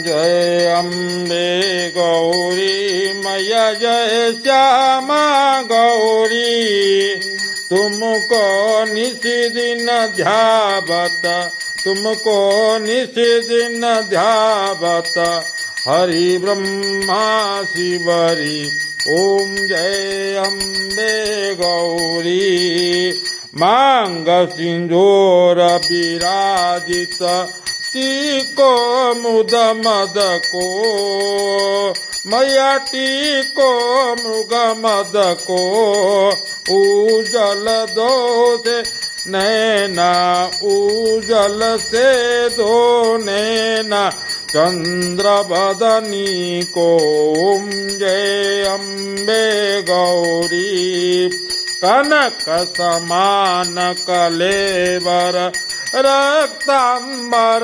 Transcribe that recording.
जय अम्बे गौरी मैया जय श्यामा गौरी तुमको निशिदिन ध्यावत तुमको निशिदिन ध्यावत हरि ब्रह्मा शिवरी ओम जय अम्बे गौरी मांग सिंदूर विराजित टीको मुद मद को मैया टीको मृग मद को उजल दो से नैना उजल से दो नैना चंद्र बदनी को ओम जय अम्बे गौरी कनक समान कलेवर रक्तांबर